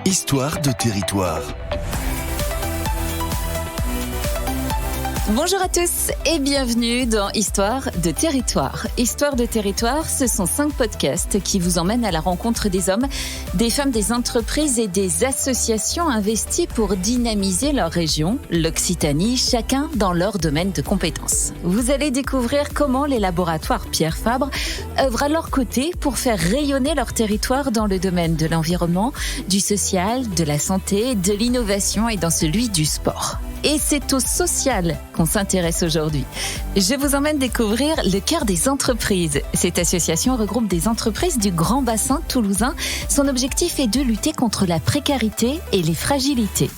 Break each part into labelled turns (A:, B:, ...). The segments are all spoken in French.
A: Histoire de territoire.
B: Bonjour à tous et bienvenue dans Histoire de territoire. Histoire de territoire, ce sont 5 podcasts qui vous emmènent à la rencontre des hommes, des femmes, des entreprises et des associations investies pour dynamiser leur région, l'Occitanie, chacun dans leur domaine de compétences. Vous allez découvrir comment les laboratoires Pierre Fabre œuvrent à leur côté pour faire rayonner leur territoire dans le domaine de l'environnement, du social, de la santé, de l'innovation et dans celui du sport. Et c'est au social qu'on s'intéresse aujourd'hui. Je vous emmène découvrir le cœur des entreprises. Cette association regroupe des entreprises du Grand Bassin toulousain. Son objectif est de lutter contre la précarité et les fragilités.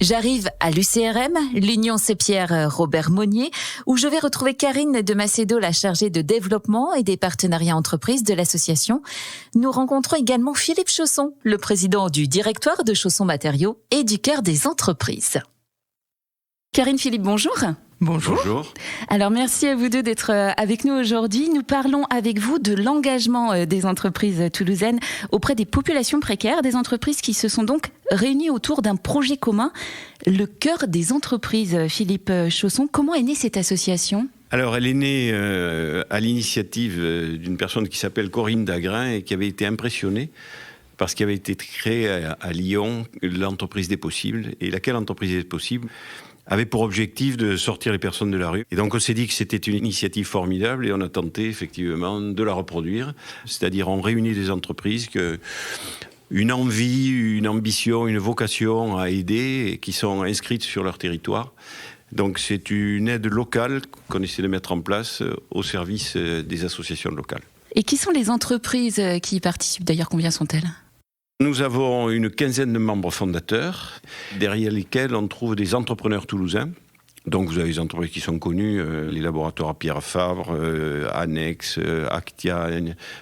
B: J'arrive à l'UCRM, l'Union Sépierre Robert Monnier, où je vais retrouver Karine de Macedo, la chargée de développement et des partenariats entreprises de l'association. Nous rencontrons également Philippe Chausson, le président du directoire de Chausson Matériaux et du cœur des entreprises. Karine, Philippe, bonjour.
C: Bonjour.
B: Alors merci à vous deux d'être avec nous aujourd'hui. Nous parlons avec vous de l'engagement des entreprises toulousaines auprès des populations précaires, des entreprises qui se sont donc réunies autour d'un projet commun, le cœur des entreprises. Philippe Chausson, comment est née cette association ?
C: Alors, elle est née à l'initiative d'une personne qui s'appelle Corinne Dagrin et qui avait été impressionnée parce qu'il avait été créé à Lyon l'entreprise des possibles. Et laquelle entreprise des possibles avait pour objectif de sortir les personnes de la rue. Et donc on s'est dit que c'était une initiative formidable et on a tenté effectivement de la reproduire. C'est-à-dire on réunit des entreprises une envie, une ambition, une vocation à aider et qui sont inscrites sur leur territoire. Donc c'est une aide locale qu'on essaie de mettre en place au service des associations locales.
B: Et qui sont les entreprises qui y participent d'ailleurs ? Combien sont-elles ?
C: Nous avons une quinzaine de membres fondateurs, derrière lesquels on trouve des entrepreneurs toulousains. Donc vous avez des entreprises qui sont connues, les laboratoires Pierre Fabre, Annex, Actia,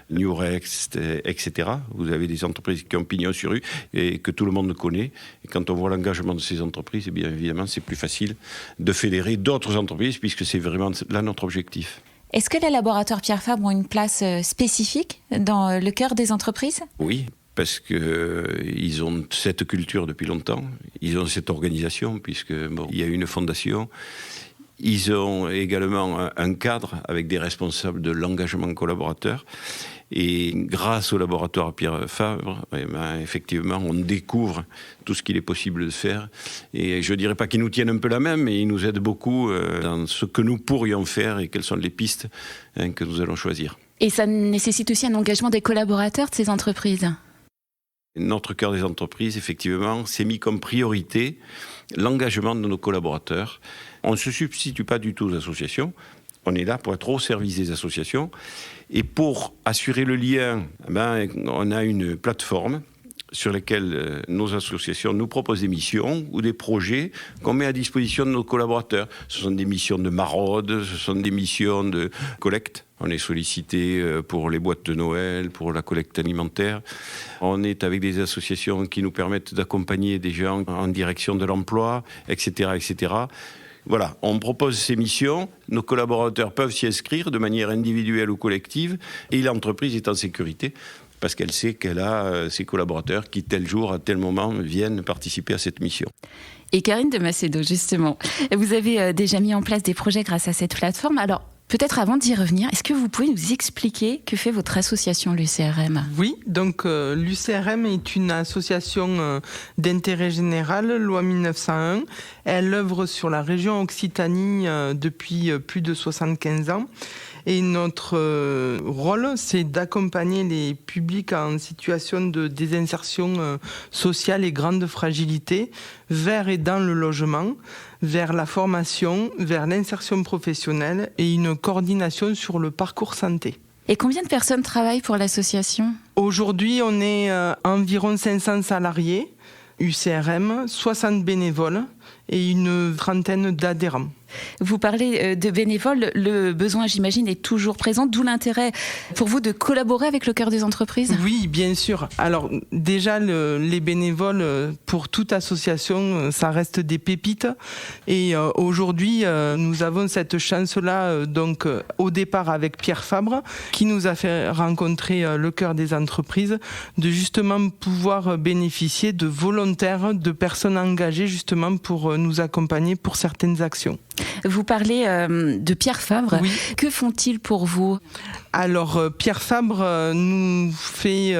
C: Newrex, etc. Vous avez des entreprises qui ont pignon sur rue et que tout le monde connaît. Et quand on voit l'engagement de ces entreprises, eh bien évidemment c'est plus facile de fédérer d'autres entreprises puisque c'est vraiment là notre objectif.
B: Est-ce que les laboratoires Pierre Fabre ont une place spécifique dans le cœur des entreprises ?
C: Oui. Parce qu'ils ont cette culture depuis longtemps, ils ont cette organisation, il y a une fondation. Ils ont également un cadre avec des responsables de l'engagement collaborateur. Et grâce au laboratoire Pierre Fabre, effectivement, on découvre tout ce qu'il est possible de faire. Et je ne dirais pas qu'ils nous tiennent un peu la main, mais ils nous aident beaucoup dans ce que nous pourrions faire et quelles sont les pistes que nous allons choisir.
B: Et ça nécessite aussi un engagement des collaborateurs de ces entreprises ?
C: Notre cœur des entreprises, effectivement, s'est mis comme priorité l'engagement de nos collaborateurs. On ne se substitue pas du tout aux associations. On est là pour être au service des associations. Et pour assurer le lien, on a une plateforme sur laquelle nos associations nous proposent des missions ou des projets qu'on met à disposition de nos collaborateurs. Ce sont des missions de maraude, ce sont des missions de collecte. On est sollicité pour les boîtes de Noël, pour la collecte alimentaire. On est avec des associations qui nous permettent d'accompagner des gens en direction de l'emploi, etc., etc. Voilà, on propose ces missions, nos collaborateurs peuvent s'y inscrire de manière individuelle ou collective, et l'entreprise est en sécurité parce qu'elle sait qu'elle a ses collaborateurs qui, tel jour, à tel moment, viennent participer à cette mission.
B: Et Karine de Macedo, justement, vous avez déjà mis en place des projets grâce à cette plateforme. Alors, peut-être avant d'y revenir, est-ce que vous pouvez nous expliquer que fait votre association, l'UCRM ?
D: Oui, donc l'UCRM est une association d'intérêt général, loi 1901. Elle œuvre sur la région Occitanie depuis plus de 75 ans. Et notre rôle, c'est d'accompagner les publics en situation de désinsertion sociale et grande fragilité vers et dans le logement, vers la formation, vers l'insertion professionnelle et une coordination sur le parcours santé.
B: Et combien de personnes travaillent pour l'association ?
D: Aujourd'hui, on est environ 500 salariés, UCRM, 60 bénévoles et une trentaine d'adhérents.
B: Vous parlez de bénévoles, le besoin, j'imagine, est toujours présent, d'où l'intérêt pour vous de collaborer avec le Cœur des entreprises ?
D: Oui, bien sûr. Alors déjà, les bénévoles, pour toute association, ça reste des pépites. Et aujourd'hui, nous avons cette chance-là, donc au départ avec Pierre Fabre, qui nous a fait rencontrer le Cœur des entreprises, de justement pouvoir bénéficier de volontaires, de personnes engagées justement pour nous accompagner pour certaines actions.
B: Vous parlez de Pierre Fabre.
D: Oui.
B: Que font-ils pour vous ?
D: Alors, Pierre Fabre nous fait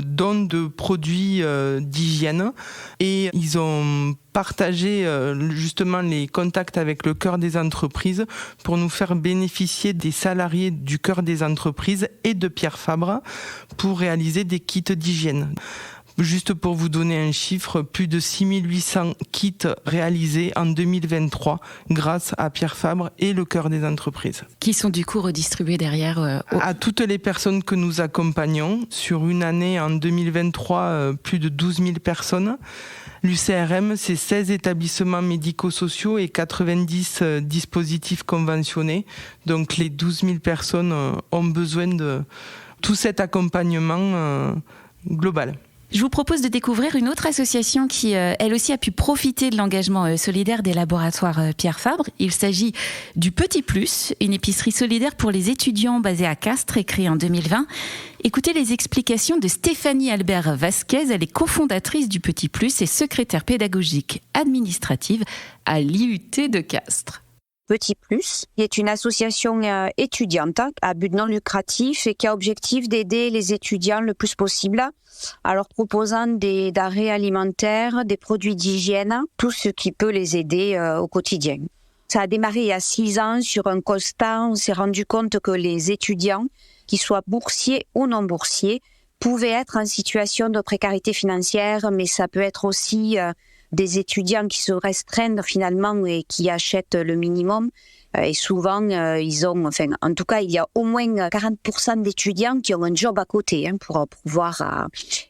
D: don de produits d'hygiène et ils ont partagé justement les contacts avec le Cœur des entreprises pour nous faire bénéficier des salariés du Cœur des entreprises et de Pierre Fabre pour réaliser des kits d'hygiène. Juste pour vous donner un chiffre, plus de 6800 kits réalisés en 2023 grâce à Pierre Fabre et le Cœur des entreprises.
B: Qui sont du coup redistribués derrière
D: À toutes les personnes que nous accompagnons. Sur une année, en 2023, plus de 12 000 personnes. L'UCRM, c'est 16 établissements médico-sociaux et 90 dispositifs conventionnés. Donc les 12 000 personnes ont besoin de tout cet accompagnement global.
B: Je vous propose de découvrir une autre association qui, elle aussi, a pu profiter de l'engagement solidaire des laboratoires Pierre Fabre. Il s'agit du Petit Plus, une épicerie solidaire pour les étudiants basée à Castres et créée en 2020. Écoutez les explications de Stéphanie Albert Vasquez. Elle est cofondatrice du Petit Plus et secrétaire pédagogique administrative à l'IUT de Castres.
A: Petit Plus, qui est une association étudiante à but non lucratif et qui a objectif d'aider les étudiants le plus possible en leur proposant des denrées alimentaires, des produits d'hygiène, tout ce qui peut les aider au quotidien. Ça a démarré il y a 6 ans sur un constat. On s'est rendu compte que les étudiants, qu'ils soient boursiers ou non boursiers, pouvaient être en situation de précarité financière, mais ça peut être aussi des étudiants qui se restreignent finalement et qui achètent le minimum. Et souvent, en tout cas, il y a au moins 40% d'étudiants qui ont un job à côté pour pouvoir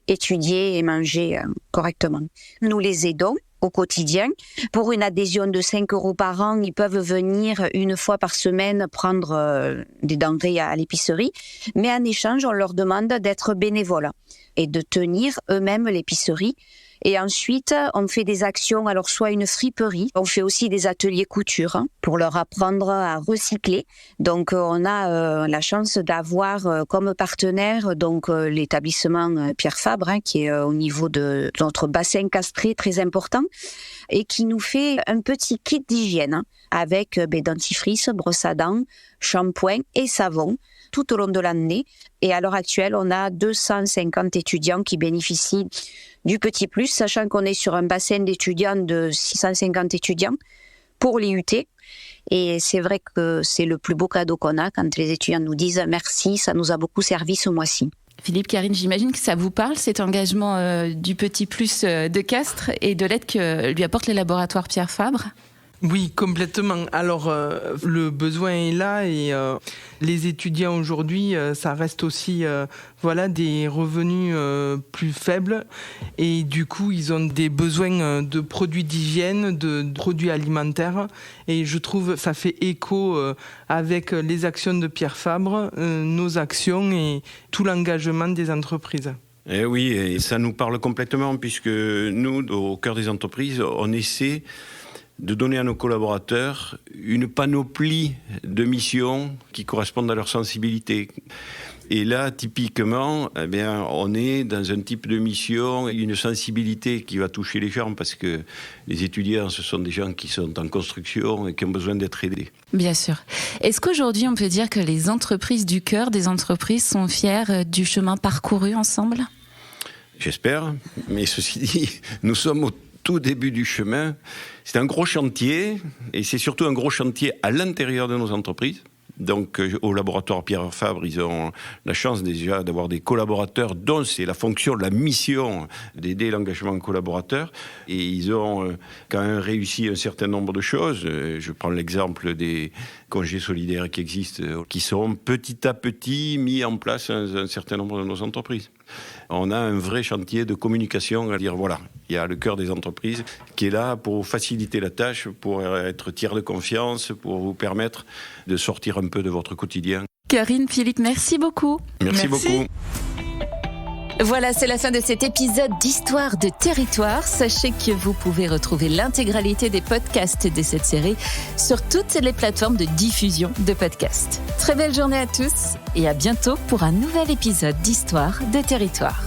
A: étudier et manger correctement. Nous les aidons au quotidien. Pour une adhésion de 5 € par an, ils peuvent venir une fois par semaine prendre des denrées à l'épicerie. Mais en échange, on leur demande d'être bénévoles et de tenir eux-mêmes l'épicerie. Et ensuite, on fait des actions, alors soit une friperie, on fait aussi des ateliers couture pour leur apprendre à recycler. Donc, on a la chance d'avoir comme partenaire donc l'établissement Pierre Fabre, qui est au niveau de notre bassin castré très important, et qui nous fait un petit kit d'hygiène avec dentifrice, brosse à dents, shampoing et savon tout au long de l'année. Et à l'heure actuelle, on a 250 étudiants qui bénéficient du Petit Plus, sachant qu'on est sur un bassin d'étudiants de 650 étudiants pour l'IUT. Et c'est vrai que c'est le plus beau cadeau qu'on a quand les étudiants nous disent « merci, ça nous a beaucoup servi ce mois-ci ».
B: Philippe, Karine, j'imagine que ça vous parle, cet engagement du Petit Plus de Castres et de l'aide que lui apportent les laboratoires Pierre Fabre ?
D: Oui, complètement. Alors, le besoin est là et les étudiants aujourd'hui, ça reste aussi des revenus plus faibles et du coup, ils ont des besoins de produits d'hygiène, de produits alimentaires et je trouve ça fait écho avec les actions de Pierre Fabre, nos actions et tout l'engagement des entreprises.
C: Eh oui, et ça nous parle complètement puisque nous, au Cœur des entreprises, on essaie de donner à nos collaborateurs une panoplie de missions qui correspondent à leur sensibilité. Et là, typiquement, on est dans un type de mission, une sensibilité qui va toucher les gens parce que les étudiants, ce sont des gens qui sont en construction et qui ont besoin d'être aidés.
B: Bien sûr. Est-ce qu'aujourd'hui, on peut dire que les entreprises du Cœur des entreprises sont fières du chemin parcouru ensemble ?
C: J'espère, mais ceci dit, nous sommes au tout début du chemin. C'est un gros chantier, et c'est surtout un gros chantier à l'intérieur de nos entreprises. Donc, au laboratoire Pierre Fabre, ils ont la chance déjà d'avoir des collaborateurs dont c'est la fonction, la mission d'aider l'engagement collaborateur. Et ils ont quand même réussi un certain nombre de choses. Je prends l'exemple des congés solidaires qui existent, qui sont petit à petit mis en place dans un certain nombre de nos entreprises. On a un vrai chantier de communication, à dire voilà, il y a le cœur des entreprises qui est là pour faciliter la tâche, pour être tiers de confiance, pour vous permettre de sortir un peu de votre quotidien.
B: Karine, Philippe, merci beaucoup.
C: Merci beaucoup.
B: Voilà, c'est la fin de cet épisode d'Histoire de territoire. Sachez que vous pouvez retrouver l'intégralité des podcasts de cette série sur toutes les plateformes de diffusion de podcasts. Très belle journée à tous et à bientôt pour un nouvel épisode d'Histoire de territoire.